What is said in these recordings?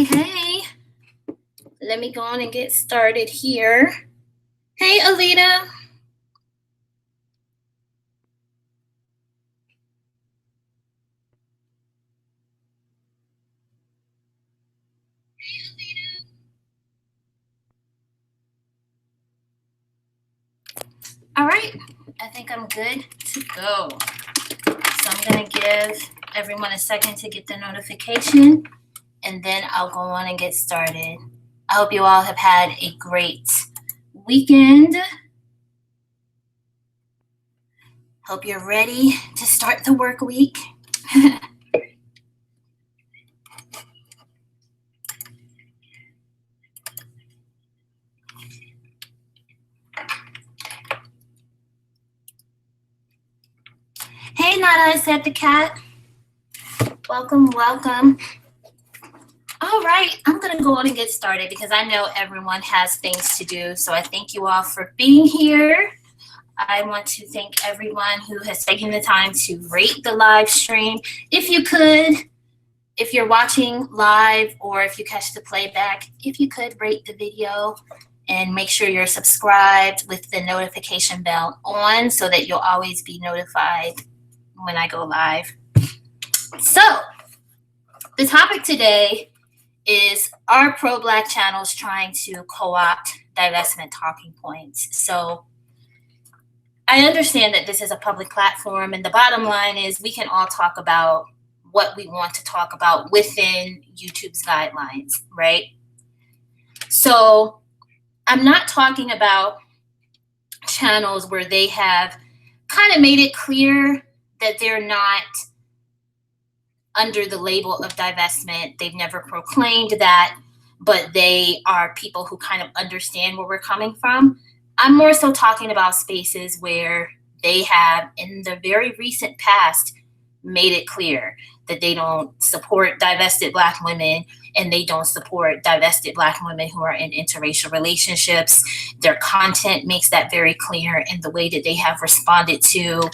Hey. Let me go on and get started here. Hey, Alita. All right, I think I'm good to go. So I'm going to give everyone a second to get the notification, and then I'll go on and get started. I hope you all have had a great weekend. Hope you're ready to start the work week. Hey, Nada, I said the cat. Welcome, welcome. All right, I'm going to go on and get started because I know everyone has things to do. So I thank you all for being here. I want to thank everyone who has taken the time to rate the live stream. If you could, if you're watching live or if you catch the playback, if you could rate the video and make sure you're subscribed with the notification bell on so that you'll always be notified when I go live. So the topic today is, are pro-Black channels trying to co-opt divestment talking points? So I understand that this is a public platform, and the bottom line is we can all talk about what we want to talk about within YouTube's guidelines, right? So I'm not talking about channels where they have kind of made it clear that they're not under the label of divestment. They've never proclaimed that, but they are people who kind of understand where we're coming from. I'm more so talking about spaces where they have, in the very recent past, made it clear that they don't support divested Black women and they don't support divested Black women who are in interracial relationships. Their content makes that very clear, and the way that they have responded to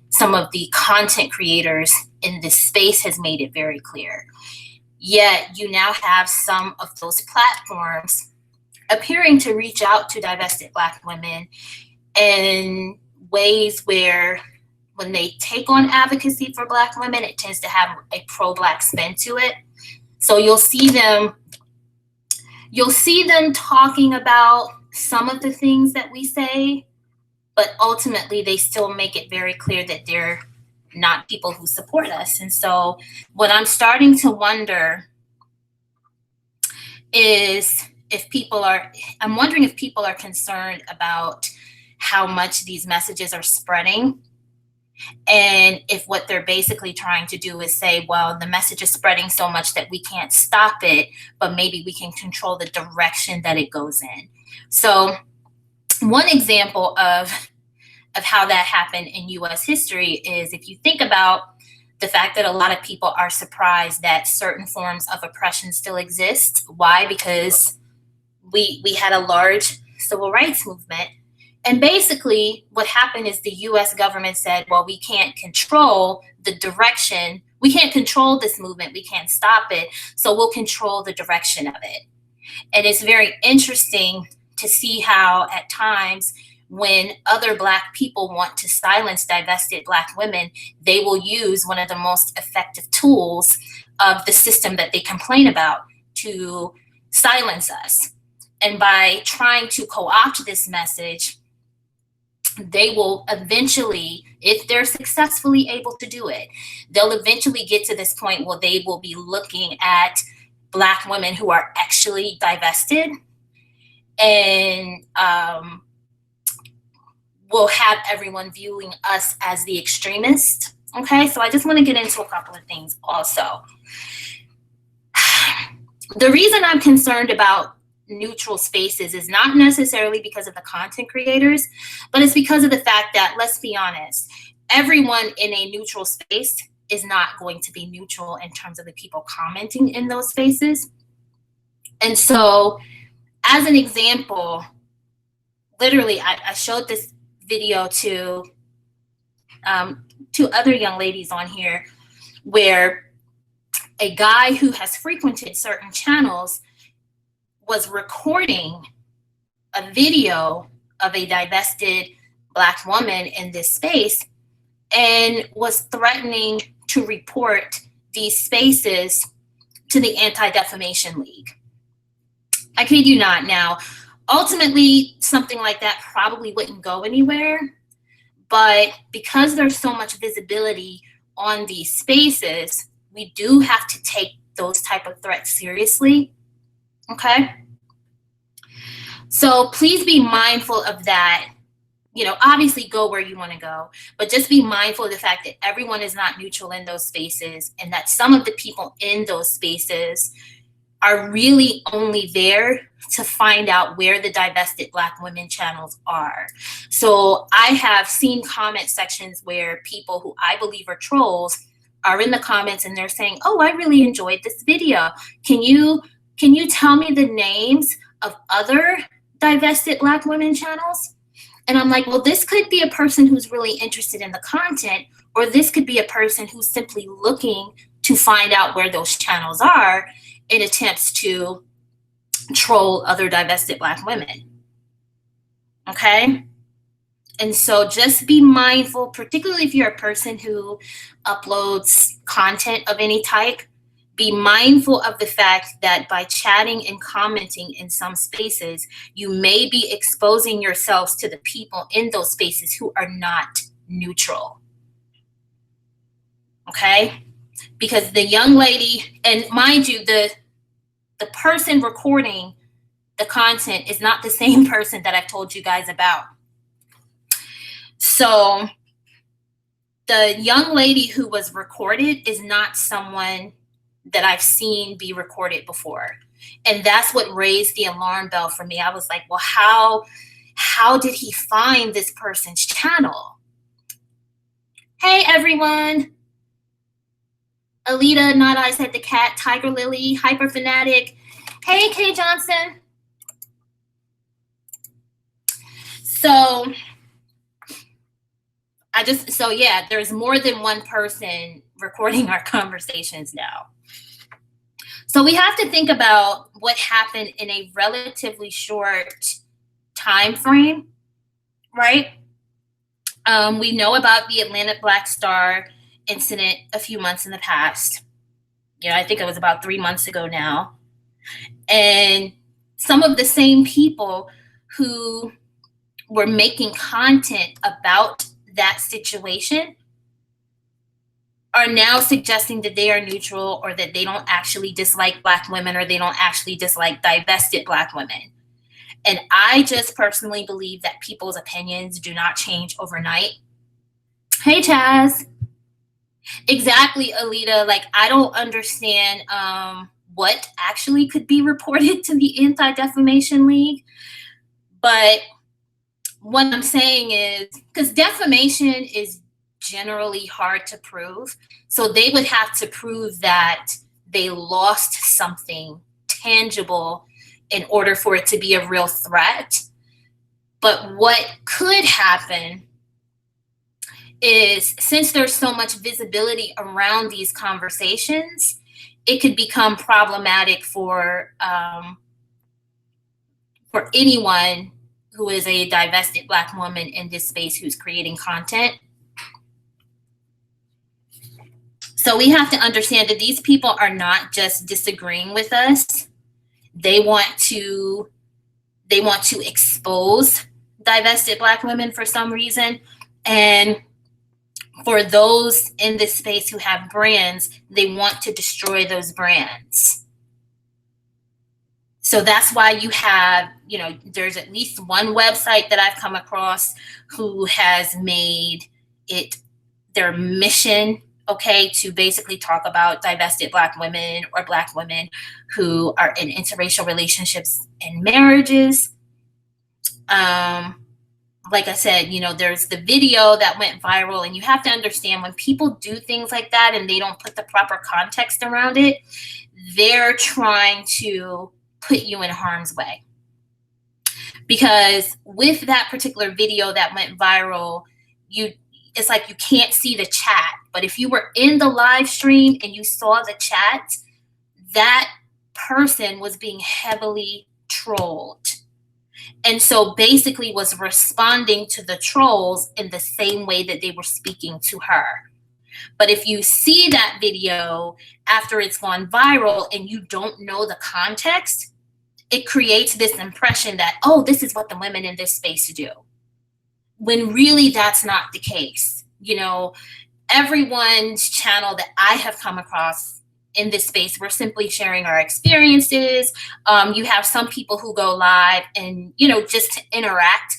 some of the content creators in this space has made it very clear. Yet you now have some of those platforms appearing to reach out to divested Black women in ways where when they take on advocacy for Black women, it tends to have a pro-Black spin to it. So you'll see them talking about some of the things that we say, but ultimately they still make it very clear that they're not people who support us. And so what I'm starting to wonder is I'm wondering if people are concerned about how much these messages are spreading, and if what they're basically trying to do is say, well, the message is spreading so much that we can't stop it, but maybe we can control the direction that it goes in. So one example of how that happened in US history is, if you think about the fact that a lot of people are surprised that certain forms of oppression still exist. Why? Because we had a large civil rights movement. And basically what happened is the US government said, well, we can't control the direction. We can't control this movement. We can't stop it. So we'll control the direction of it. And it's very interesting to see how at times when other Black people want to silence divested Black women, they will use one of the most effective tools of the system that they complain about to silence us. And by trying to co-opt this message, they will eventually, if they're successfully able to do it, they'll eventually get to this point where they will be looking at Black women who are actually divested, and will have everyone viewing us as the extremist. Okay, so I just want to get into a couple of things also. The reason I'm concerned about neutral spaces is not necessarily because of the content creators, but it's because of the fact that, let's be honest, everyone in a neutral space is not going to be neutral in terms of the people commenting in those spaces. And so, as an example, literally, I showed this video to other young ladies on here where a guy who has frequented certain channels was recording a video of a divested Black woman in this space and was threatening to report these spaces to the Anti-Defamation League. I kid you not. Now, ultimately, something like that probably wouldn't go anywhere, but because there's so much visibility on these spaces, we do have to take those type of threats seriously, okay? So please be mindful of that. You know, obviously go where you want to go, but just be mindful of the fact that everyone is not neutral in those spaces, and that some of the people in those spaces are really only there to find out where the divested Black women channels are. So I have seen comment sections where people who I believe are trolls are in the comments and they're saying, oh, I really enjoyed this video. Can you tell me the names of other divested Black women channels? And I'm like, well, this could be a person who's really interested in the content, or this could be a person who's simply looking to find out where those channels are in attempts to troll other divested Black women. Okay? And so just be mindful, particularly if you're a person who uploads content of any type, be mindful of the fact that by chatting and commenting in some spaces, you may be exposing yourselves to the people in those spaces who are not neutral. Okay? Because the young lady, and mind you, the person recording the content is not the same person that I've told you guys about. So the young lady who was recorded is not someone that I've seen be recorded before. And that's what raised the alarm bell for me. I was like, well, how did he find this person's channel? Hey, everyone. Alita, Not I Said the Cat, Tiger Lily, Hyper Fanatic. Hey, Kay Johnson. So yeah, there's more than one person recording our conversations now. So we have to think about what happened in a relatively short time frame, right? We know about the Atlanta Black Star incident a few months in the past. You know, I think it was about 3 months ago now. And some of the same people who were making content about that situation are now suggesting that they are neutral, or that they don't actually dislike Black women, or they don't actually dislike divested Black women. And I just personally believe that people's opinions do not change overnight. Hey, Chaz. Exactly, Alita. Like, I don't understand what actually could be reported to the Anti-Defamation League. But what I'm saying is, because defamation is generally hard to prove, so they would have to prove that they lost something tangible in order for it to be a real threat. But what could happen is, since there's so much visibility around these conversations, it could become problematic for anyone who is a divested Black woman in this space who's creating content. So we have to understand that these people are not just disagreeing with us. They want to expose divested Black women for some reason. And for those in this space who have brands, they want to destroy those brands. So that's why you have, you know, there's at least one website that I've come across who has made it their mission, okay, to basically talk about divested Black women or Black women who are in interracial relationships and marriages. Like I said, you know, there's the video that went viral, and you have to understand, when people do things like that and they don't put the proper context around it, they're trying to put you in harm's way. Because with that particular video that went viral, it's like you can't see the chat. But if you were in the live stream and you saw the chat, that person was being heavily trolled. And so basically was responding to the trolls in the same way that they were speaking to her. But if you see that video after it's gone viral and you don't know the context, it creates this impression that, oh, this is what the women in this space do. When really that's not the case. You know, everyone's channel that I have come across in this space, we're simply sharing our experiences. You have some people who go live and, you know, just to interact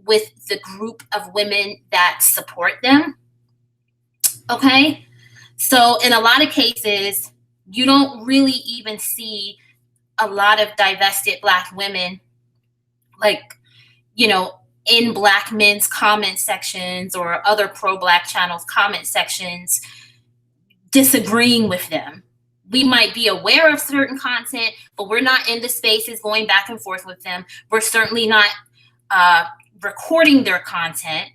with the group of women that support them. Okay. So in a lot of cases, you don't really even see a lot of divested Black women, like, you know, in Black men's comment sections or other pro-Black channels comment sections, disagreeing with them. We might be aware of certain content, but we're not in the spaces going back and forth with them. We're certainly not recording their content,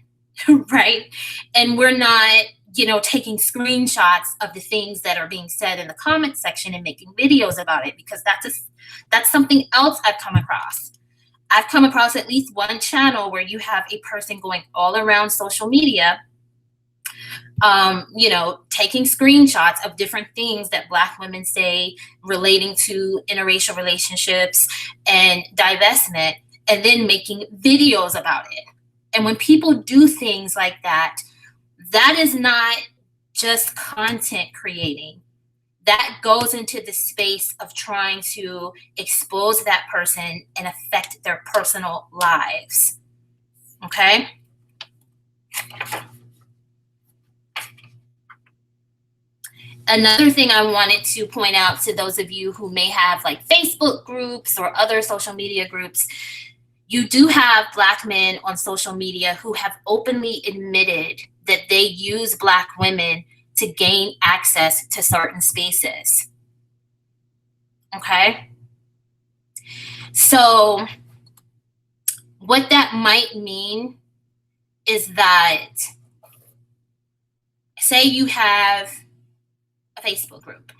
right? And we're not, you know, taking screenshots of the things that are being said in the comment section and making videos about it, because that's something else I've come across. I've come across at least one channel where you have a person going all around social media, you know, taking screenshots of different things that Black women say relating to interracial relationships and divestment, and then making videos about it. And when people do things like that, that is not just content creating. That goes into the space of trying to expose that person and affect their personal lives. Okay? Another thing I wanted to point out to those of you who may have like Facebook groups or other social media groups, you do have Black men on social media who have openly admitted that they use Black women to gain access to certain spaces. Okay? So what that might mean is that, say you have a Facebook group.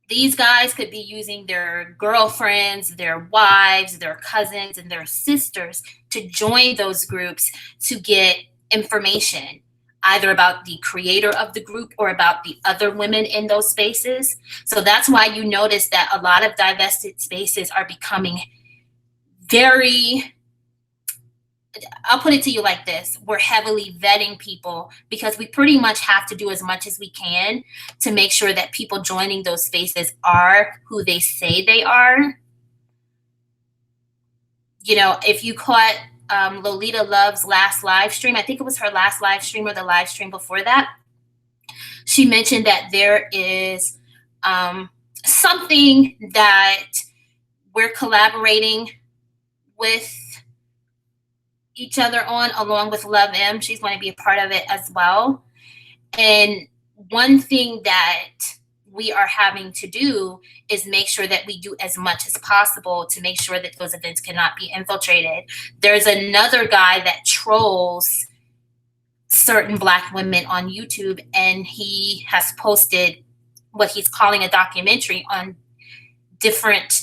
These guys could be using their girlfriends, their wives, their cousins, and their sisters to join those groups to get information, either about the creator of the group or about the other women in those spaces. So that's why you notice that a lot of divested spaces are becoming very, I'll put it to you like this, we're heavily vetting people because we pretty much have to do as much as we can to make sure that people joining those spaces are who they say they are. You know, if you caught Lolita Love's last live stream, I think it was her last live stream or the live stream before that, she mentioned that there is something that we're collaborating with each other on, along with Love M. She's going to be a part of it as well. And one thing that we are having to do is make sure that we do as much as possible to make sure that those events cannot be infiltrated. There's another guy that trolls certain Black women on YouTube, and he has posted what he's calling a documentary on different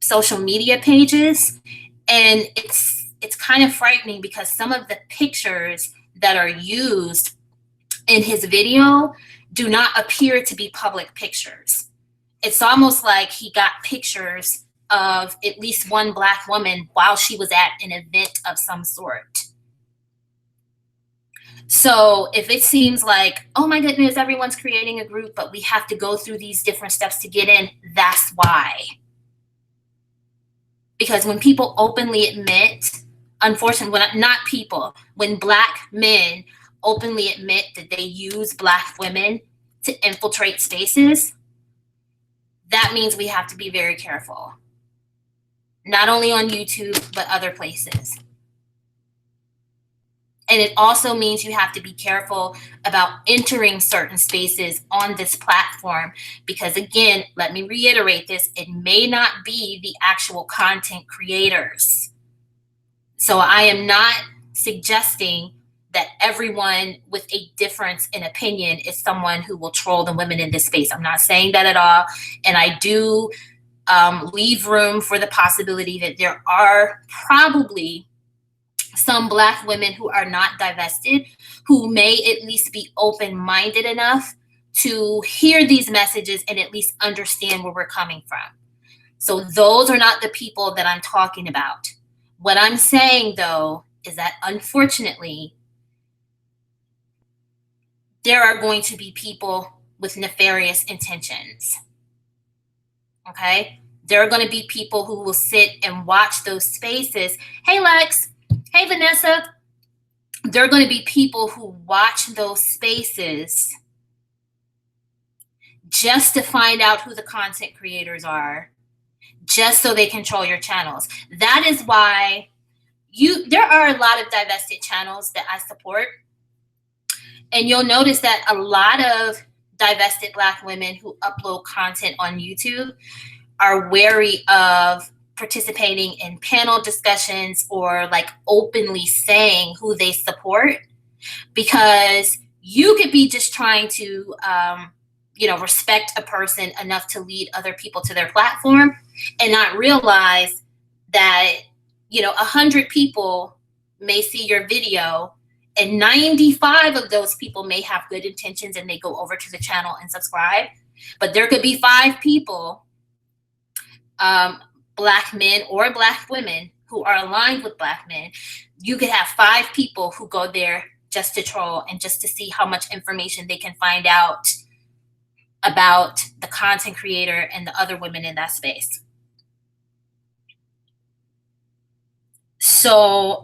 social media pages. And it's kind of frightening because some of the pictures that are used in his video do not appear to be public pictures. It's almost like he got pictures of at least one Black woman while she was at an event of some sort. So if it seems like, oh my goodness, everyone's creating a group, but we have to go through these different steps to get in, that's why. Because when people openly admit, unfortunately, when Black men openly admit that they use Black women to infiltrate spaces, that means we have to be very careful. Not only on YouTube, but other places. And it also means you have to be careful about entering certain spaces on this platform, because again, let me reiterate this, it may not be the actual content creators. So I am not suggesting that everyone with a difference in opinion is someone who will troll the women in this space. I'm not saying that at all. And I do leave room for the possibility that there are probably some Black women who are not divested, who may at least be open-minded enough to hear these messages and at least understand where we're coming from. So those are not the people that I'm talking about. What I'm saying, though, is that unfortunately, there are going to be people with nefarious intentions. Okay? There are going to be people who will sit and watch those spaces. Hey, Lex. Hey, Vanessa. There are going to be people who watch those spaces just to find out who the content creators are, just so they control your channels. That is why there are a lot of divested channels that I support. And you'll notice that a lot of divested Black women who upload content on YouTube are wary of participating in panel discussions or like openly saying who they support, because you could be just trying to respect a person enough to lead other people to their platform and not realize that 100 people may see your video and 95 of those people may have good intentions and they go over to the channel and subscribe. But there could be 5 people, Black men or Black women, who are aligned with Black men. You could have 5 people who go there just to troll and just to see how much information they can find out about the content creator and the other women in that space. So,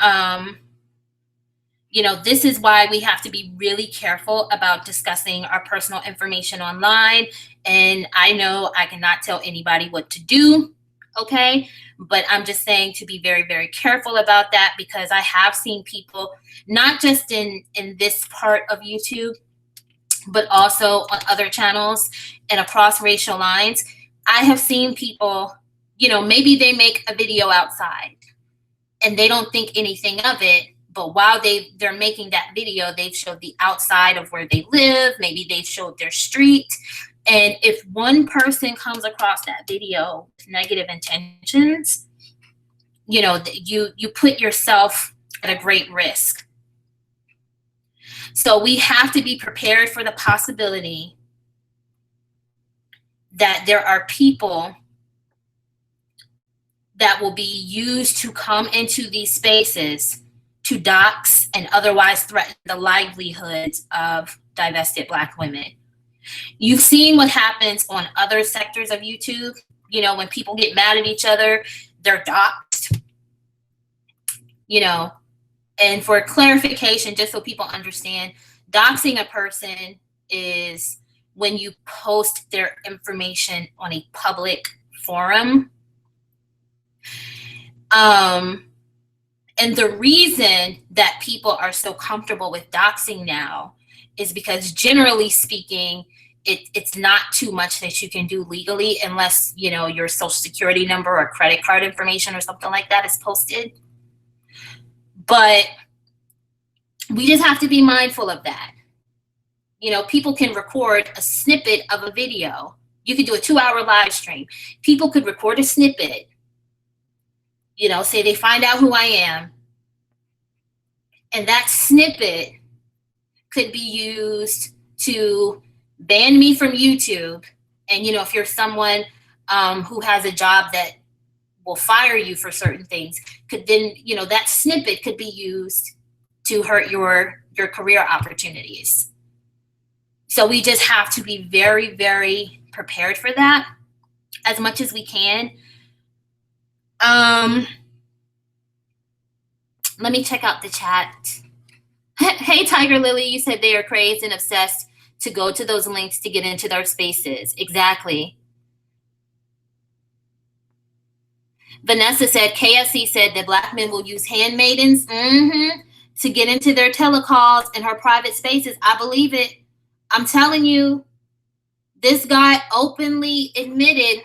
this is why we have to be really careful about discussing our personal information online. And I know I cannot tell anybody what to do, okay? But I'm just saying to be very, very careful about that, because I have seen people, not just in this part of YouTube, but also on other channels and across racial lines. I have seen people, maybe they make a video outside and they don't think anything of it, but while they're making that video, they've showed the outside of where they live. Maybe they've showed their street. And if one person comes across that video with negative intentions, you put yourself at a great risk. So we have to be prepared for the possibility that there are people that will be used to come into these spaces to dox and otherwise threaten the livelihoods of divested Black women. You've seen what happens on other sectors of YouTube. When people get mad at each other, they're doxed. And for clarification, just so people understand, doxing a person is when you post their information on a public forum. And the reason that people are so comfortable with doxing now is because, generally speaking, it's not too much that you can do legally unless, your social security number or credit card information or something like that is posted. But we just have to be mindful of that. People can record a snippet of a video. You could do a 2-hour live stream. People could record a snippet, say they find out who I am, and that snippet could be used to ban me from YouTube. And, if you're someone who has a job that will fire you for certain things, could then, that snippet could be used to hurt your career opportunities. So we just have to be very, very prepared for that as much as we can. Let me check out the chat. Hey, Tiger Lily, you said they are crazed and obsessed to go to those links to get into their spaces. Exactly. Vanessa said, KSC said that Black men will use handmaidens to get into their telecalls and her private spaces. I believe it. I'm telling you, this guy openly admitted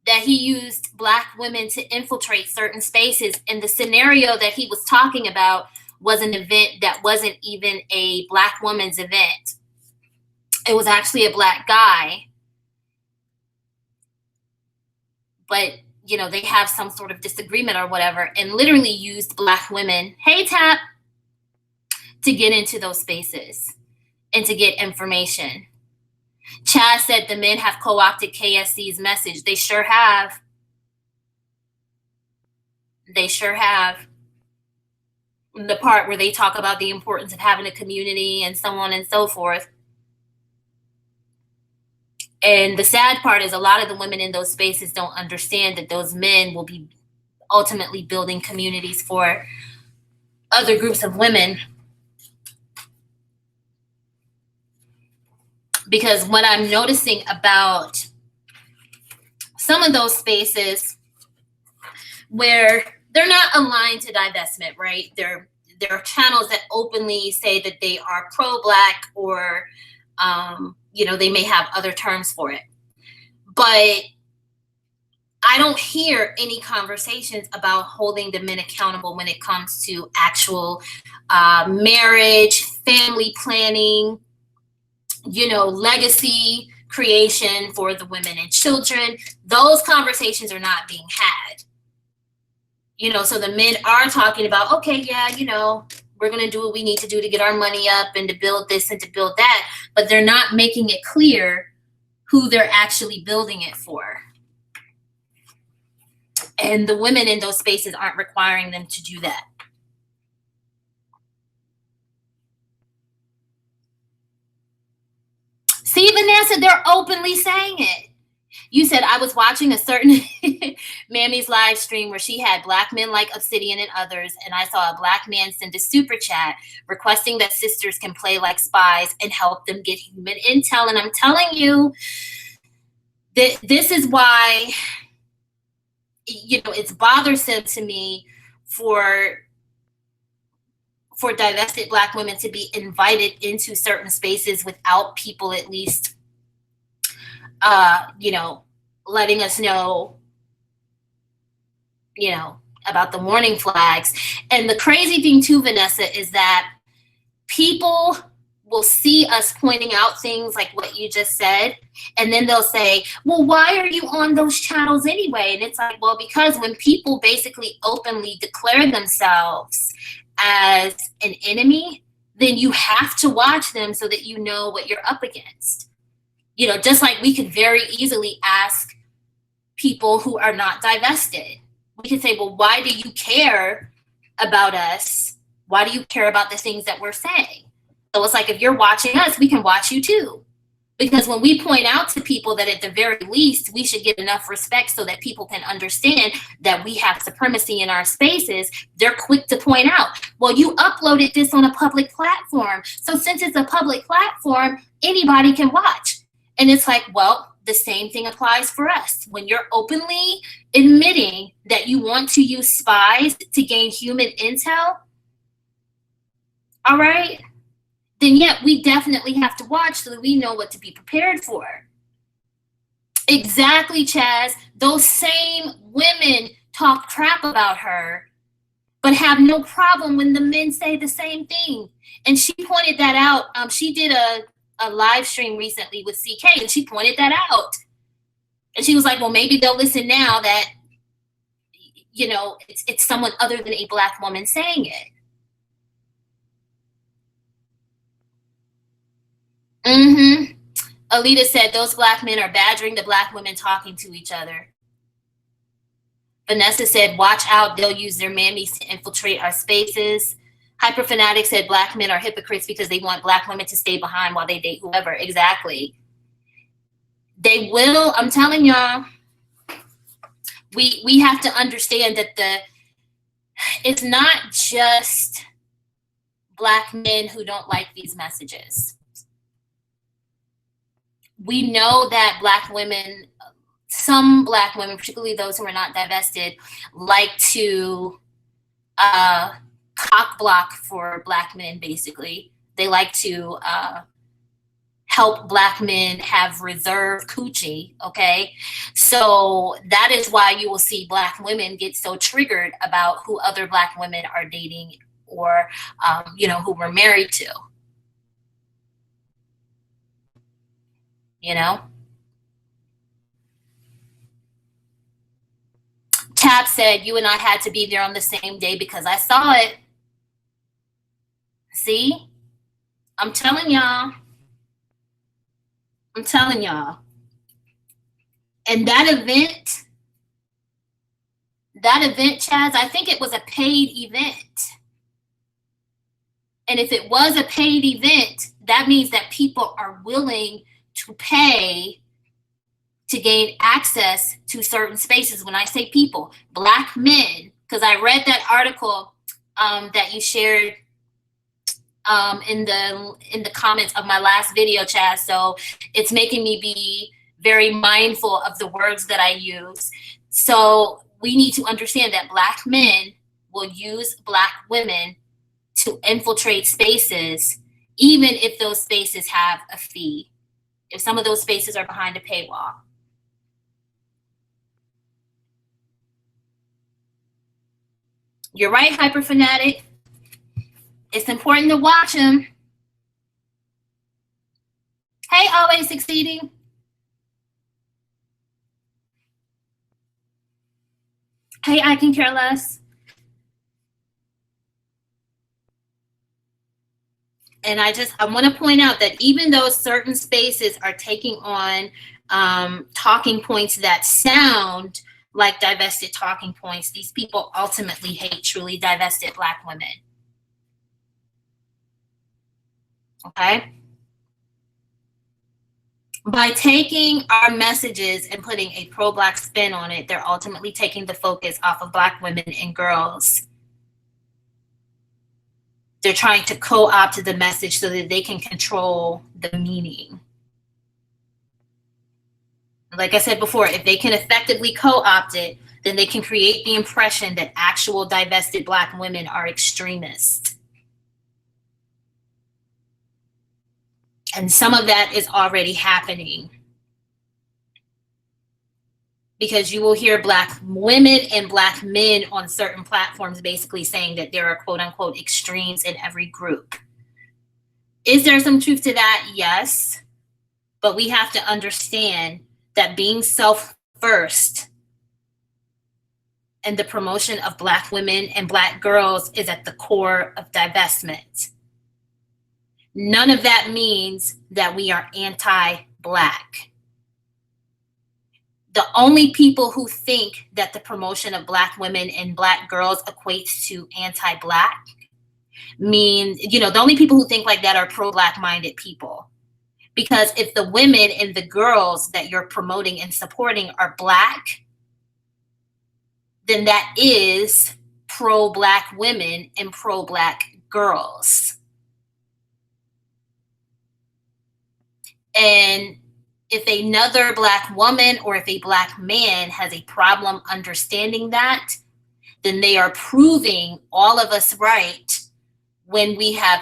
that he used Black women to infiltrate certain spaces. And the scenario that he was talking about was an event that wasn't even a Black woman's event. It was actually a Black guy. But, you know, they have some sort of disagreement or whatever, and literally used Black women, hey, Tap, to get into those spaces and to get information. Chaz said the men have co-opted KSC's message. They sure have. They sure have. The part where they talk about the importance of having a community and so on and so forth. And the sad part is a lot of the women in those spaces don't understand that those men will be ultimately building communities for other groups of women. Because what I'm noticing about some of those spaces where they're not aligned to divestment, right? There are channels that openly say that they are pro-Black, or, you know, they may have other terms for it. But I don't hear any conversations about holding the men accountable when it comes to actual marriage, family planning, you know, legacy creation for the women and children. Those conversations are not being had. You know, so the men are talking about, okay, yeah, you know, we're going to do what we need to do to get our money up and to build this and to build that. But they're not making it clear who they're actually building it for. And the women in those spaces aren't requiring them to do that. See, Vanessa, they're openly saying it. You said, I was watching a certain Mammy's live stream where she had Black men like Obsidian and others, and I saw a Black man send a super chat requesting that sisters can play like spies and help them get human intel. And I'm telling you that this is why, you know, it's bothersome to me for divested Black women to be invited into certain spaces without people at least, you know, letting us know, you know, about the warning flags. And the crazy thing too, Vanessa, is that people will see us pointing out things like what you just said, and then they'll say, well, why are you on those channels anyway? And it's like, well, because when people basically openly declare themselves as an enemy, then you have to watch them so that you know what you're up against. You know, just like we could very easily ask people who are not divested. We could say, well, why do you care about us? Why do you care about the things that we're saying? So it's like, if you're watching us, we can watch you too. Because when we point out to people that at the very least, we should get enough respect so that people can understand that we have supremacy in our spaces, they're quick to point out, well, you uploaded this on a public platform. So since it's a public platform, anybody can watch. And it's like, well, the same thing applies for us. When you're openly admitting that you want to use spies to gain human intel, all right, then yeah, we definitely have to watch so that we know what to be prepared for. Exactly, Chaz. Those same women talk crap about her, but have no problem when the men say the same thing. And she pointed that out. She did a live stream recently with CK, and she pointed that out. And she was like, well, maybe they'll listen now that, you know, it's someone other than a Black woman saying it. Mm-hmm. Alita said those Black men are badgering the Black women talking to each other. Vanessa said, watch out, they'll use their mammies to infiltrate our spaces. Hyperfanatic said Black men are hypocrites because they want Black women to stay behind while they date whoever. Exactly. They will, I'm telling y'all, we have to understand that it's not just Black men who don't like these messages. We know that Black women, some Black women, particularly those who are not divested, like to cock block for Black men, basically. They like to help Black men have reserve coochie, okay? So that is why you will see Black women get so triggered about who other Black women are dating or, who we're married to, you know? Tab said, you and I had to be there on the same day because I saw it. See? I'm telling y'all. I'm telling y'all. And that event, Chaz, I think it was a paid event. And if it was a paid event, that means that people are willing to pay to gain access to certain spaces. When I say people, Black men, because I read that article that you shared in the comments of my last video, Chaz. So it's making me be very mindful of the words that I use. So we need to understand that Black men will use Black women to infiltrate spaces, even if those spaces have a fee, if some of those spaces are behind a paywall. You're right, Hyperfanatic. It's important to watch them. Hey, Always Succeeding. Hey, I Can Care Less. And I want to point out that even though certain spaces are taking on talking points that sound like divested talking points, these people ultimately hate truly divested Black women. Okay? By taking our messages and putting a pro-Black spin on it, they're ultimately taking the focus off of Black women and girls. They're trying to co-opt the message so that they can control the meaning. Like I said before, if they can effectively co-opt it, then they can create the impression that actual divested Black women are extremists. And some of that is already happening. Because you will hear Black women and Black men on certain platforms basically saying that there are quote unquote extremes in every group. Is there some truth to that? Yes. But we have to understand that being self first and the promotion of Black women and Black girls is at the core of divestment. None of that means that we are anti-Black. The only people who think that the promotion of Black women and Black girls equates to anti-Black means, the only people who think like that are pro-Black minded people. Because if the women and the girls that you're promoting and supporting are Black, then that is pro-Black women and pro-Black girls. And if another Black woman or if a Black man has a problem understanding that, then they are proving all of us right when we have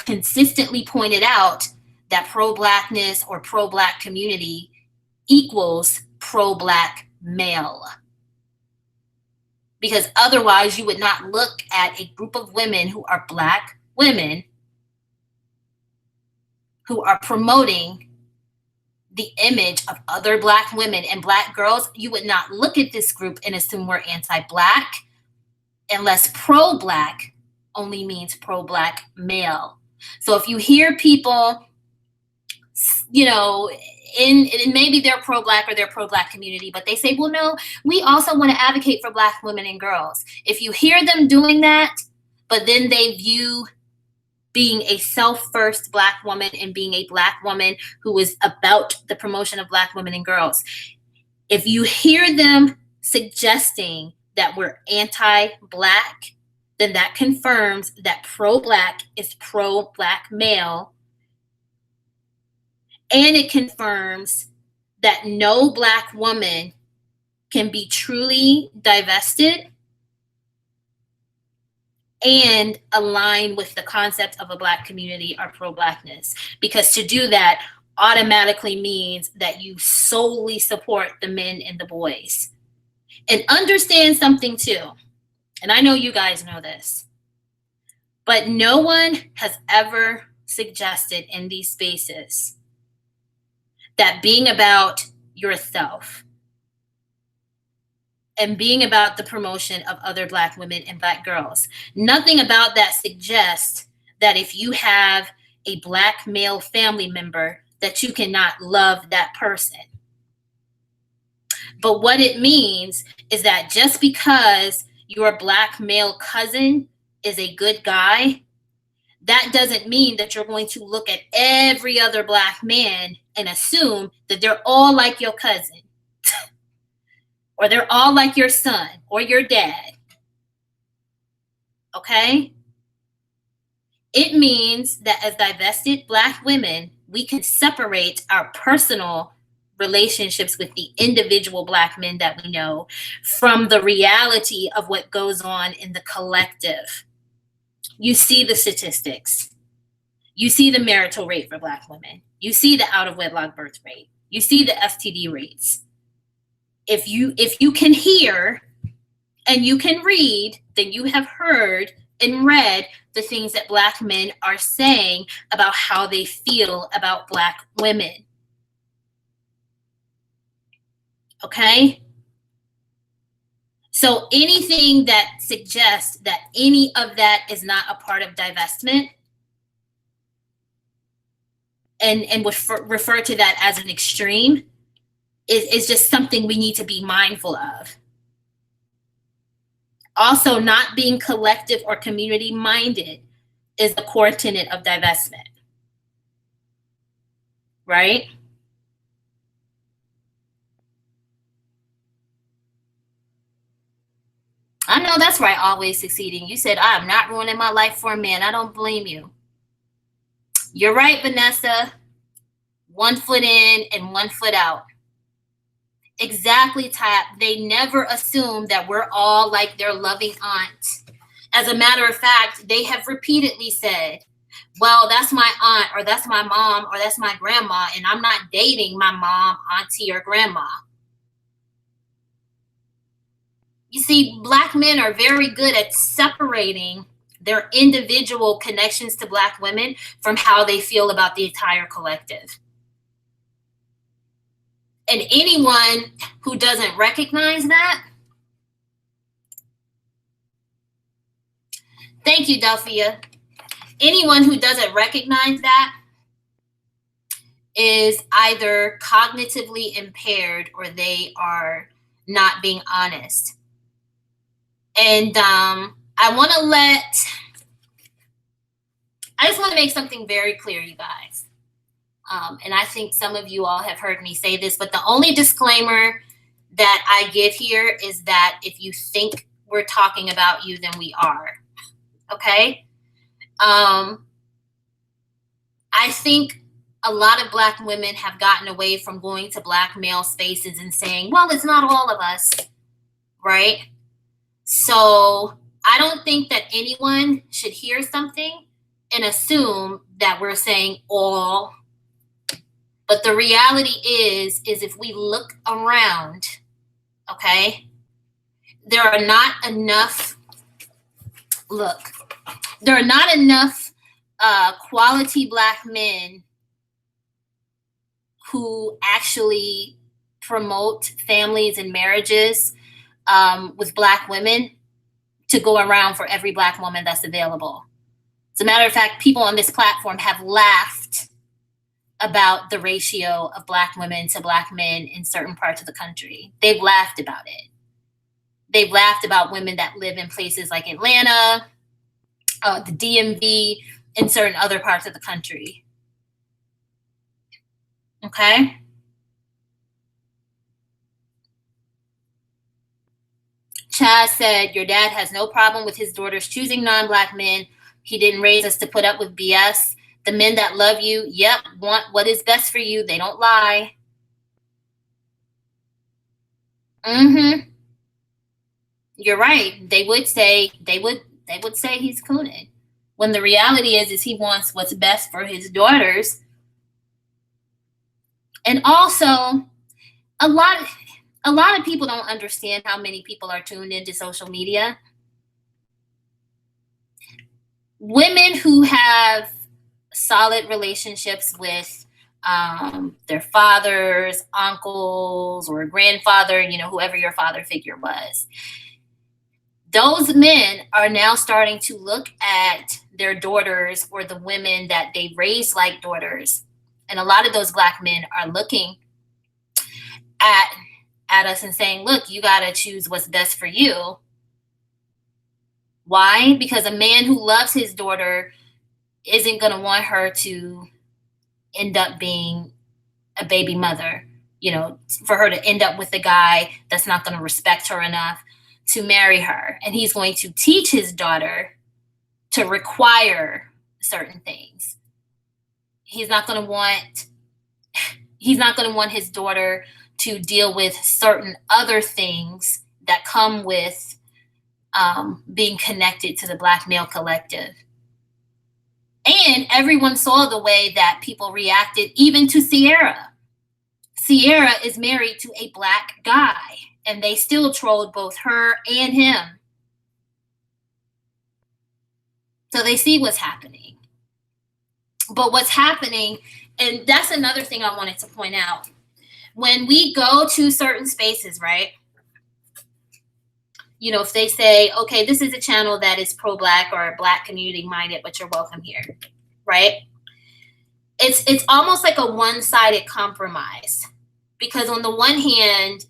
consistently pointed out that pro-Blackness or pro-Black community equals pro-Black male. Because otherwise you would not look at a group of women who are Black women who are promoting the image of other Black women and Black girls. You would not look at this group and assume we're anti-Black, unless pro-Black only means pro-Black male. So if you hear people, in maybe they're pro-Black or they're pro-Black community, but they say, well, no, we also want to advocate for Black women and girls. If you hear them doing that, but then they view being a self-first Black woman and being a Black woman who is about the promotion of Black women and girls, if you hear them suggesting that we're anti-Black, then that confirms that pro-Black is pro-Black male. And it confirms that no Black woman can be truly divested and align with the concept of a Black community or pro-Blackness. Because to do that automatically means that you solely support the men and the boys. And understand something too, and I know you guys know this, but no one has ever suggested in these spaces that being about yourself and being about the promotion of other Black women and Black girls, nothing about that suggests that if you have a Black male family member, that you cannot love that person. But what it means is that just because your Black male cousin is a good guy, that doesn't mean that you're going to look at every other Black man and assume that they're all like your cousin or they're all like your son or your dad. Okay? It means that as divested Black women, we can separate our personal relationships with the individual Black men that we know from the reality of what goes on in the collective. You see the statistics. You see the marital rate for Black women. You see the out of wedlock birth rate. You see the STD rates. If you can hear and you can read, then you have heard and read the things that Black men are saying about how they feel about Black women. Okay? So anything that suggests that any of that is not a part of divestment and would refer to that as an extreme is just something we need to be mindful of. Also, not being collective or community minded is a core tenet of divestment, right? I know that's right, always succeeding. You said, I am not ruining my life for a man. I don't blame you. You're right, Vanessa. 1 foot in and 1 foot out. Exactly, Tap. They never assume that we're all like their loving aunt. As a matter of fact, they have repeatedly said, well, that's my aunt, or that's my mom, or that's my grandma, and I'm not dating my mom, auntie, or grandma. You see, Black men are very good at separating their individual connections to Black women from how they feel about the entire collective. And anyone who doesn't recognize that, thank you, Delphia. Anyone who doesn't recognize that is either cognitively impaired or they are not being honest. And I just want to make something very clear, you guys. And I think some of you all have heard me say this, but the only disclaimer that I give here is that if you think we're talking about you, then we are. Okay? I think a lot of Black women have gotten away from going to Black male spaces and saying, well, it's not all of us, right? So I don't think that anyone should hear something and assume that we're saying all. But the reality is if we look around, okay, there are not enough quality Black men who actually promote families and marriages with Black women to go around for every Black woman that's available. As a matter of fact, people on this platform have laughed about the ratio of Black women to Black men in certain parts of the country. They've laughed about it. They've laughed about women that live in places like Atlanta, the DMV, and certain other parts of the country. Okay? Chaz said, your dad has no problem with his daughters choosing non-Black men. He didn't raise us to put up with BS. The men that love you, yep, want what is best for you. They don't lie. You're right. They would they would say he's cooning. When the reality is he wants what's best for his daughters. And also, a lot of people don't understand how many people are tuned into social media. Women who have solid relationships with their fathers, uncles, or grandfather, whoever your father figure was. Those men are now starting to look at their daughters or the women that they raised like daughters. And a lot of those Black men are looking at us and saying, look, you got to choose what's best for you. Why? Because a man who loves his daughter isn't going to want her to end up being a baby mother, for her to end up with a guy that's not going to respect her enough to marry her. And he's going to teach his daughter to require certain things. He's not going to want his daughter to deal with certain other things that come with being connected to the Black male collective. And everyone saw the way that people reacted, even to Sierra. Sierra is married to a Black guy, and they still trolled both her and him. So they see what's happening. But what's happening, and that's another thing I wanted to point out. When we go to certain spaces, right? If they say, okay, this is a channel that is pro-Black or Black community minded, but you're welcome here, right? It's almost like a one-sided compromise, because on the one hand,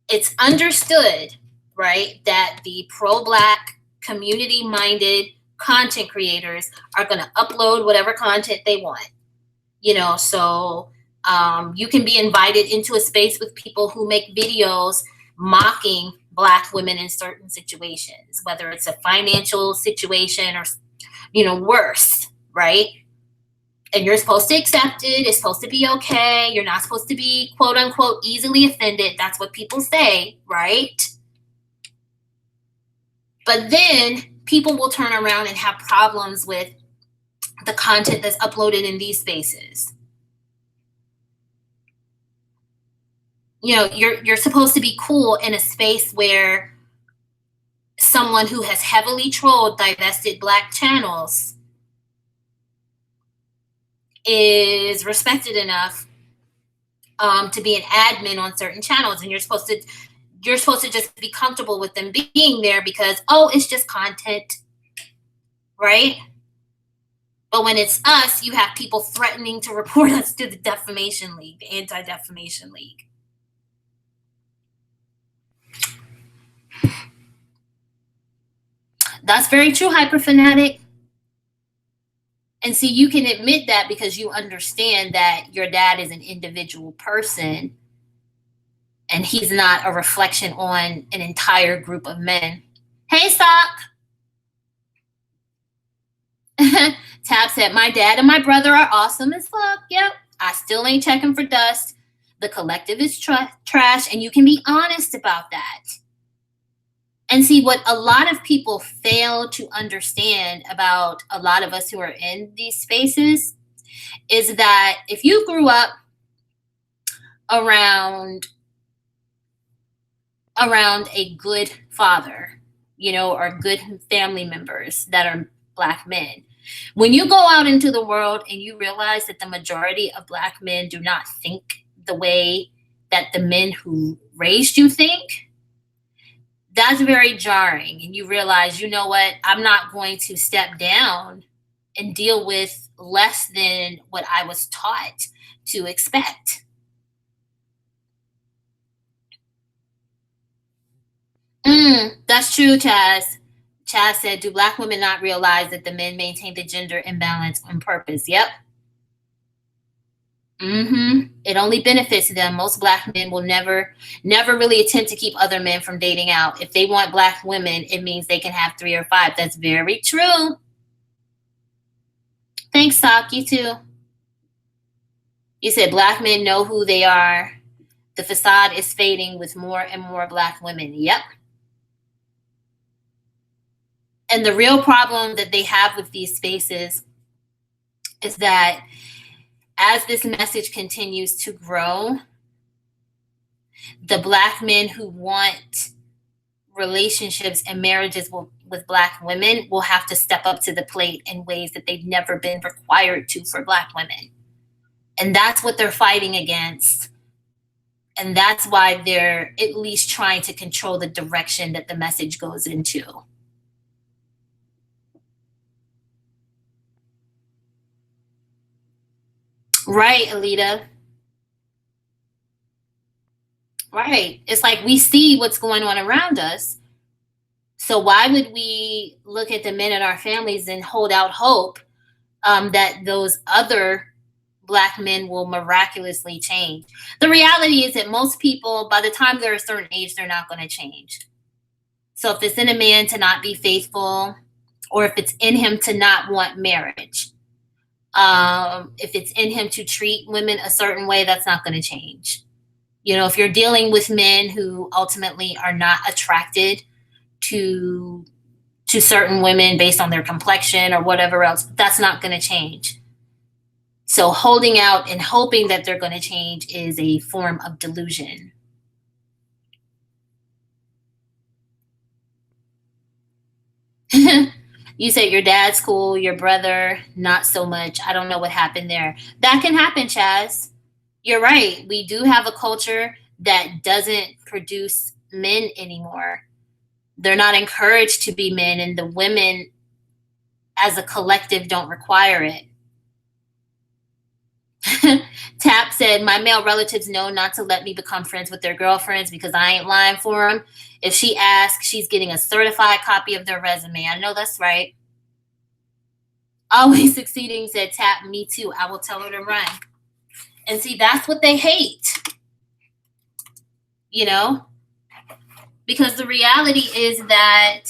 it's understood, right, that the pro-Black community minded content creators are going to upload whatever content they want, so you can be invited into a space with people who make videos mocking Black women in certain situations, whether it's a financial situation or, worse, right? And you're supposed to accept it. It's supposed to be okay. You're not supposed to be, quote unquote, easily offended. That's what people say, right? But then people will turn around and have problems with the content that's uploaded in these spaces. You're supposed to be cool in a space where someone who has heavily trolled divested Black channels is respected enough to be an admin on certain channels, and you're supposed to just be comfortable with them being there because, it's just content, right? But when it's us, you have people threatening to report us to the Defamation League, the Anti-Defamation League. That's very true, Hyperfanatic. And see, you can admit that because you understand that your dad is an individual person and he's not a reflection on an entire group of men. Hey, Sock. Tab said, my dad and my brother are awesome as fuck. Yep. I still ain't checking for dust. The collective is trash, and you can be honest about that. And see, what a lot of people fail to understand about a lot of us who are in these spaces is that if you grew up around a good father, or good family members that are Black men, when you go out into the world and you realize that the majority of Black men do not think the way that the men who raised you think, that's very jarring. And you realize, you know what, I'm not going to step down and deal with less than what I was taught to expect. That's true, Chaz. Chaz said, do Black women not realize that the men maintain the gender imbalance on purpose? Yep. It only benefits them. Most Black men will never really attempt to keep other men from dating out. If they want Black women, it means they can have 3 or 5. That's very true. Thanks, Sock. You too. You said Black men know who they are. The facade is fading with more and more Black women. Yep. And the real problem that they have with these spaces is that as this message continues to grow, the Black men who want relationships and marriages with Black women will have to step up to the plate in ways that they've never been required to for Black women. And that's what they're fighting against. And that's why they're at least trying to control the direction that the message goes into. Right, Alita. Right. It's like we see what's going on around us. So why would we look at the men in our families and hold out hope that those other Black men will miraculously change? The reality is that most people, by the time they're a certain age, they're not going to change. So if it's in a man to not be faithful, or if it's in him to not want marriage, if it's in him to treat women a certain way, that's not going to change. You know, if you're dealing with men who ultimately are not attracted to certain women based on their complexion or whatever else, that's not going to change. So holding out and hoping that they're going to change is a form of delusion. You said your dad's cool, your brother, not so much. I don't know what happened there. That can happen, Chaz. You're right. We do have a culture that doesn't produce men anymore. They're not encouraged to be men, and the women as a collective don't require it. Tap said, my male relatives know not to let me become friends with their girlfriends because I ain't lying for them. If she asks, she's getting a certified copy of their resume. I know that's right. Always succeeding, said Tap. Me too. I will tell her to run. And see, that's what they hate. You know? Because the reality is that,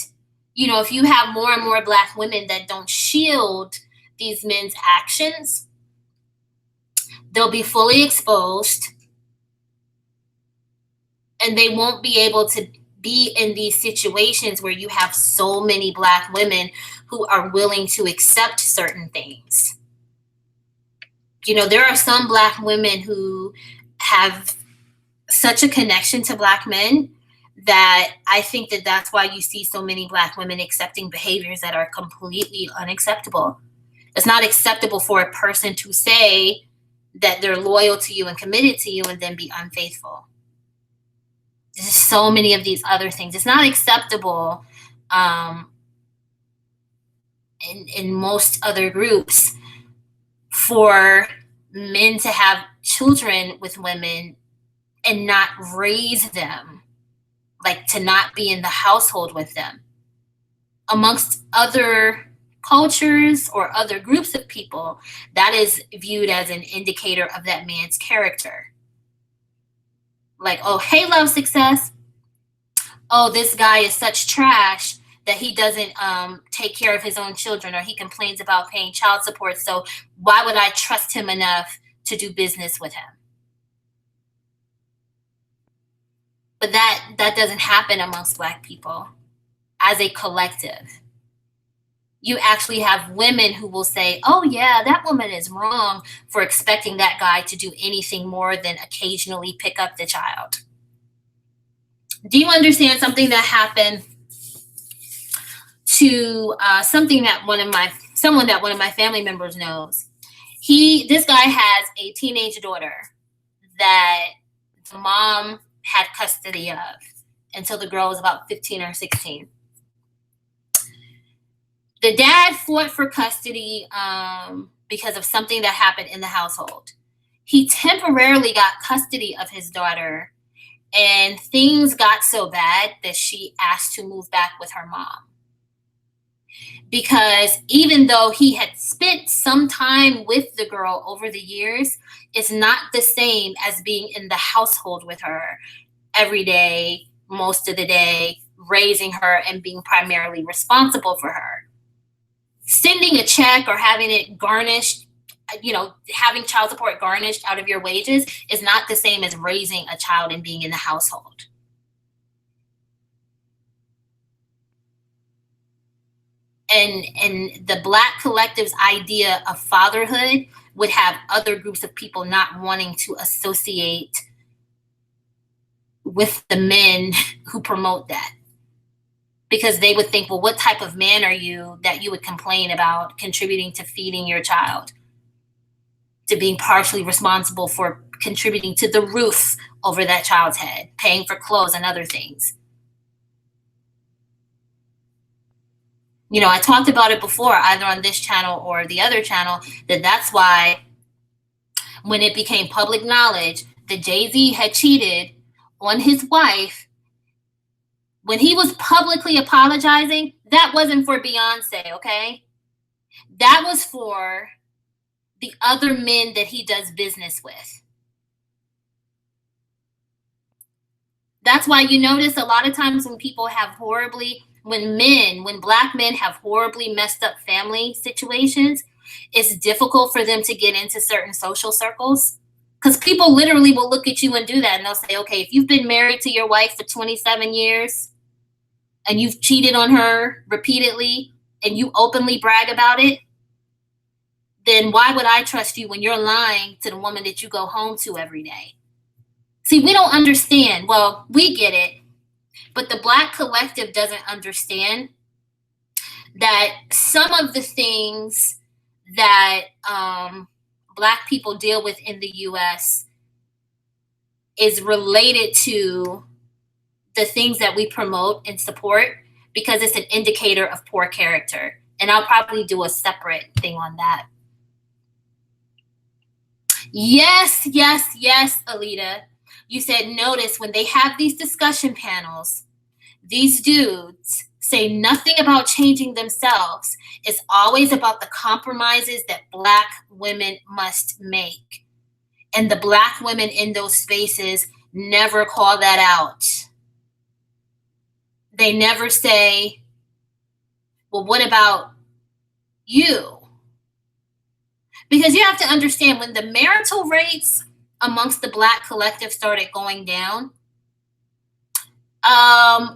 you know, if you have more and more Black women that don't shield these men's actions, they'll be fully exposed and they won't be able to be in these situations where you have so many Black women who are willing to accept certain things. You know, there are some Black women who have such a connection to Black men that I think that that's why you see so many Black women accepting behaviors that are completely unacceptable. It's not acceptable for a person to say that they're loyal to you and committed to you and then be unfaithful. There's so many of these other things. It's not acceptable in most other groups for men to have children with women and not raise them, like to not be in the household with them. Amongst other cultures or other groups of people, that is viewed as an indicator of that man's character. Like, oh, hey, love, success. Oh, this guy is such trash that he doesn't take care of his own children, or he complains about paying child support. So why would I trust him enough to do business with him? But that doesn't happen amongst Black people as a collective. You actually have women who will say, oh yeah, that woman is wrong for expecting that guy to do anything more than occasionally pick up the child. Do you understand something that happened to someone that one of my family members knows? This guy has a teenage daughter that the mom had custody of until the girl was about 15 or 16. The dad fought for custody because of something that happened in the household. He temporarily got custody of his daughter, and things got so bad that she asked to move back with her mom. Because even though he had spent some time with the girl over the years, it's not the same as being in the household with her every day, most of the day, raising her and being primarily responsible for her. Sending a check or having it garnished, having child support garnished out of your wages is not the same as raising a child and being in the household. And the Black collective's idea of fatherhood would have other groups of people not wanting to associate with the men who promote that, because they would think, well, what type of man are you that you would complain about contributing to feeding your child, to being partially responsible for contributing to the roof over that child's head, paying for clothes and other things. You know, I talked about it before, either on this channel or the other channel, that's why when it became public knowledge that Jay-Z had cheated on his wife, when he was publicly apologizing, that wasn't for Beyonce, okay? That was for the other men that he does business with. That's why you notice a lot of times when people have when Black men have horribly messed up family situations, it's difficult for them to get into certain social circles, because people literally will look at you and do that, and they'll say, okay, if you've been married to your wife for 27 years and you've cheated on her repeatedly and you openly brag about it, then why would I trust you when you're lying to the woman that you go home to every day? See, we don't understand. Well, we get it, but the Black collective doesn't understand that some of the things that Black people deal with in the U.S. is related to the things that we promote and support, because it's an indicator of poor character. And I'll probably do a separate thing on that. Yes, Alita. You said, notice when they have these discussion panels, these dudes say nothing about changing themselves. It's always about the compromises that Black women must make. And the Black women in those spaces never call that out. They never say, well, what about you? Because you have to understand, when the marital rates amongst the Black collective started going down,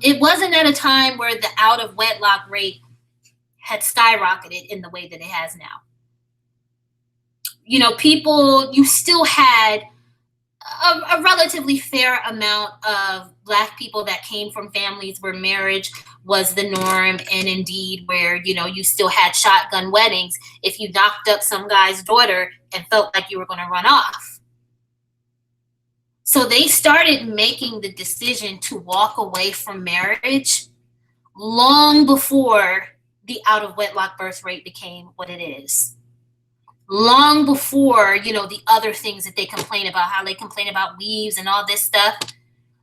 it wasn't at a time where the out of wedlock rate had skyrocketed in the way that it has now. You know, you still had a relatively fair amount of Black people that came from families where marriage was the norm, and indeed where, you know, you still had shotgun weddings if you knocked up some guy's daughter and felt like you were going to run off. So they started making the decision to walk away from marriage long before the out of wedlock birth rate became what it is. Long before, you know, the other things that they complain about, how they complain about weaves and all this stuff.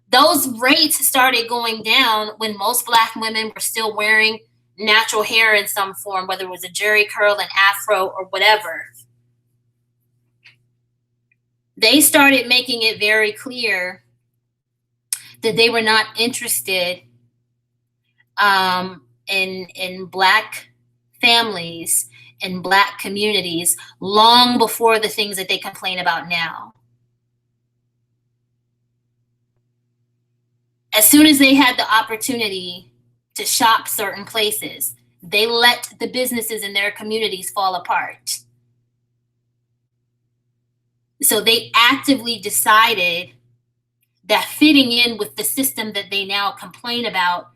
Those rates started going down when most Black women were still wearing natural hair in some form, whether it was a jerry curl, an afro, or whatever. They started making it very clear that they were not interested in Black families and Black communities long before the things that they complain about now. As soon as they had the opportunity to shop certain places, they let the businesses in their communities fall apart. So they actively decided that fitting in with the system that they now complain about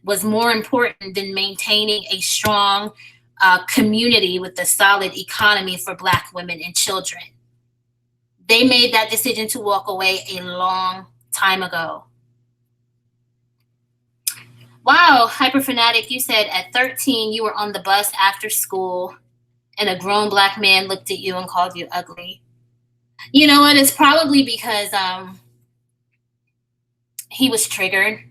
was more important than maintaining a strong community with a solid economy for Black women and children. They made that decision to walk away a long time ago. Wow, Hyperfanatic, you said at 13 you were on the bus after school and a grown Black man looked at you and called you ugly. You know what? It's probably because he was triggered,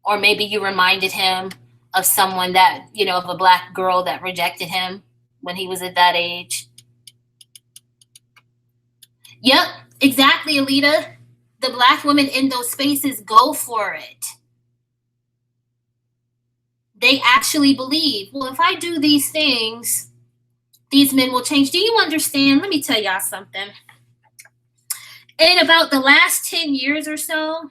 or maybe you reminded him of someone that, you know, of a Black girl that rejected him when he was at that age. Yep, exactly, Alita. The Black women in those spaces go for it. They actually believe, well, if I do these things, these men will change. Do you understand? Let me tell y'all something. In about the last 10 years or so,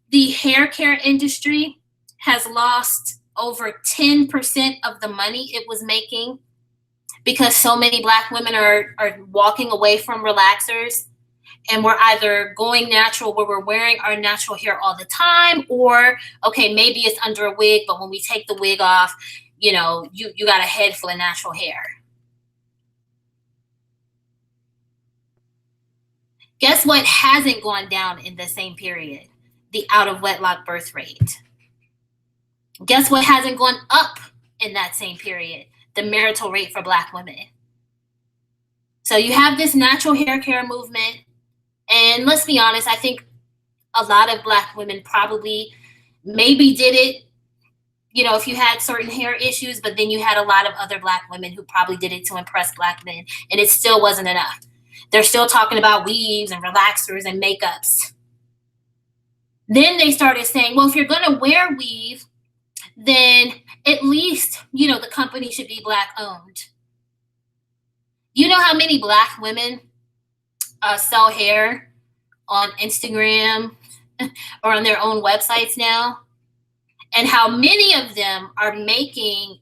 the hair care industry has lost over 10% of the money it was making because so many Black women are walking away from relaxers, and we're either going natural where we're wearing our natural hair all the time, or okay, maybe it's under a wig, but when we take the wig off, you got a head full of natural hair. Guess what hasn't gone down in the same period? The out of wedlock birth rate. Guess what hasn't gone up in that same period? The marital rate for Black women. So you have this natural hair care movement, and let's be honest, I think a lot of Black women probably maybe did it, if you had certain hair issues, but then you had a lot of other Black women who probably did it to impress Black men, and it still wasn't enough. They're still talking about weaves and relaxers and makeups. Then they started saying, well, if you're going to wear weave, then at least, the company should be Black owned. You know how many Black women sell hair on Instagram or on their own websites now? And how many of them are making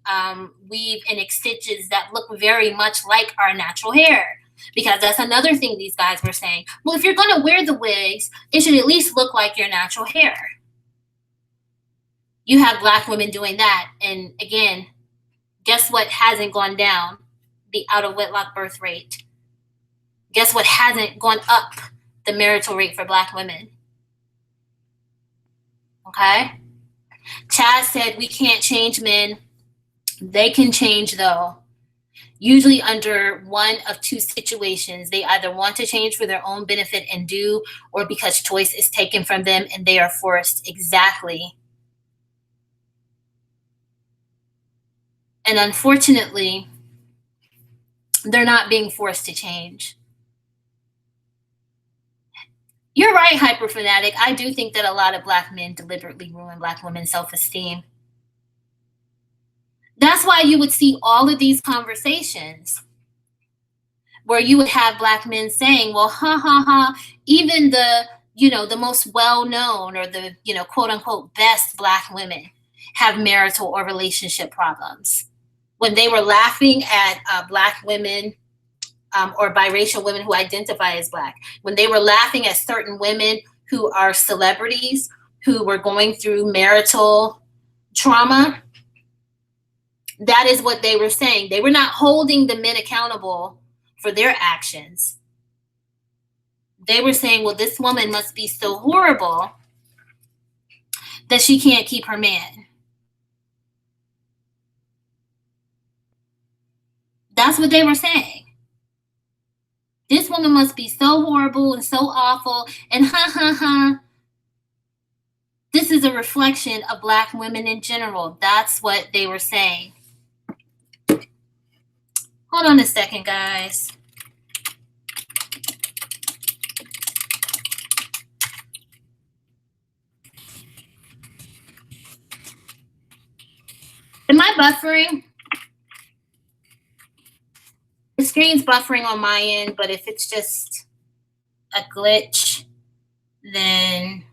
weave and extensions that look very much like our natural hair? Because that's another thing these guys were saying. Well, if you're going to wear the wigs, it should at least look like your natural hair. You have Black women doing that. And again, guess what hasn't gone down? The out of wedlock birth rate. Guess what hasn't gone up? The marital rate for Black women. Okay? Chaz said, we can't change men. They can change, though. Usually under one of two situations. They either want to change for their own benefit and do, or because choice is taken from them and they are forced. Exactly. And unfortunately, they're not being forced to change. You're right, hyperfanatic. I do think that a lot of Black men deliberately ruin Black women's self-esteem. That's why you would see all of these conversations where you would have Black men saying, well, even the most well-known or the, quote unquote, best Black women have marital or relationship problems. When they were laughing at Black women or biracial women who identify as Black, when they were laughing at certain women who are celebrities who were going through marital trauma, that is what they were saying. They were not holding the men accountable for their actions. They were saying, well, this woman must be so horrible that she can't keep her man. That's what they were saying. This woman must be so horrible and so awful, and this is a reflection of Black women in general. That's what they were saying. Hold on a second, guys. Am I buffering? The screen's buffering on my end, but if it's just a glitch, then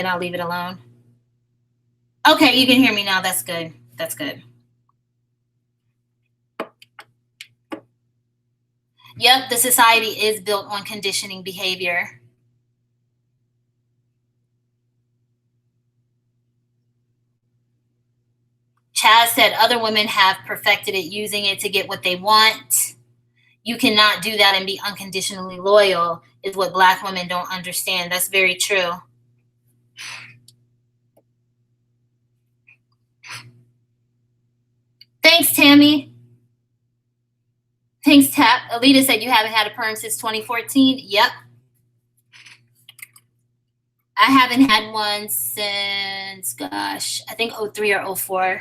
I'll leave it alone. Okay, you can hear me now. That's good. That's good. Yep, the society is built on conditioning behavior. Chaz said other women have perfected it, using it to get what they want. You cannot do that and be unconditionally loyal, is what Black women don't understand. That's very true. Thanks, Tammy. Thanks, Tap. Alita said you haven't had a perm since 2014. Yep. I haven't had one since, gosh, I think 03 or 04.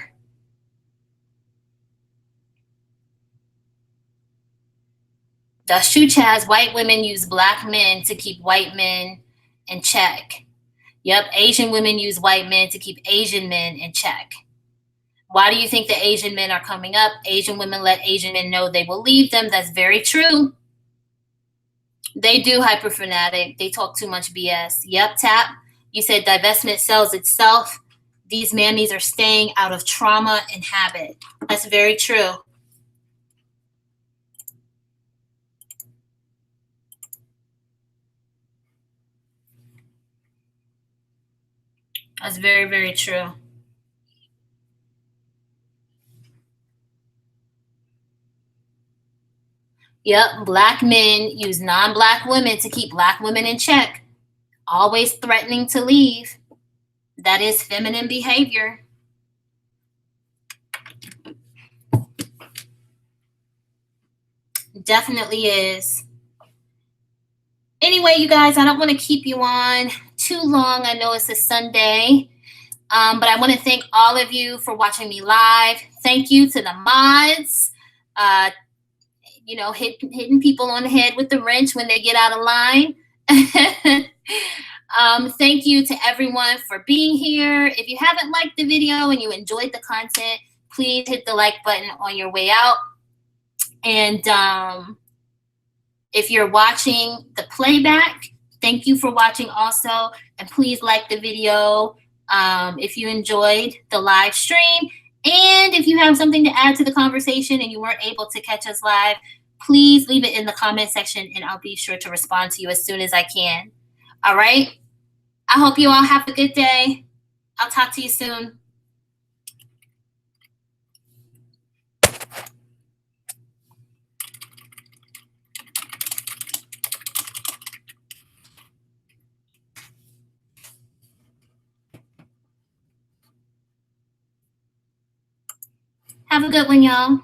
That's true, Chaz. White women use Black men to keep white men in check. Yep, Asian women use white men to keep Asian men in check. Why do you think the Asian men are coming up? Asian women let Asian men know they will leave them. That's very true. They do hyperfanatic. They talk too much BS. Yep, Tap. You said divestment sells itself. These mammies are staying out of trauma and habit. That's very true. That's very, very true. Yep, black men use non-black women to keep black women in check, always threatening to leave. That is feminine behavior. Definitely is. Anyway, you guys, I don't want to keep you on too long. I know it's a Sunday, but I want to thank all of you for watching me live. Thank you to the mods. Hitting people on the head with the wrench when they get out of line. Thank you to everyone for being here. If you haven't liked the video and you enjoyed the content, please hit the like button on your way out. And if you're watching the playback, thank you for watching also. And please like the video if you enjoyed the live stream. And if you have something to add to the conversation and you weren't able to catch us live, please leave it in the comment section and I'll be sure to respond to you as soon as I can. All right? I hope you all have a good day. I'll talk to you soon. Have a good one, y'all.